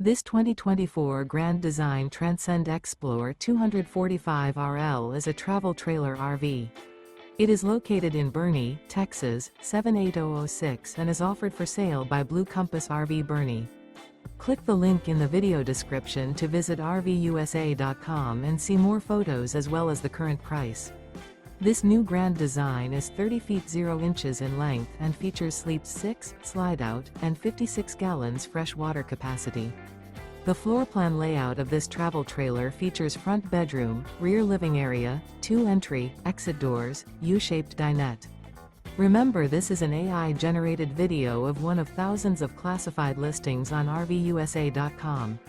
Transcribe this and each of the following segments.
This 2024 Grand Design Transcend Xplor 245RL is a travel trailer RV. It is located in Boerne, Texas, 78006 and is offered for sale by Blue Compass RV Boerne. Click the link in the video description to visit RVUSA.com and see more photos as well as the current price. This new Grand Design is 30 feet 0 inches in length and features sleeps 6, Slideout, and 56 gallons fresh water capacity. The floor plan layout of this travel trailer features front bedroom, rear living area, 2 entry, exit doors, U-shaped dinette. Remember, this is an AI-generated video of one of thousands of classified listings on RVUSA.com.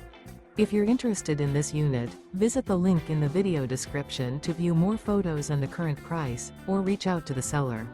If you're interested in this unit, visit the link in the video description to view more photos and the current price, or reach out to the seller.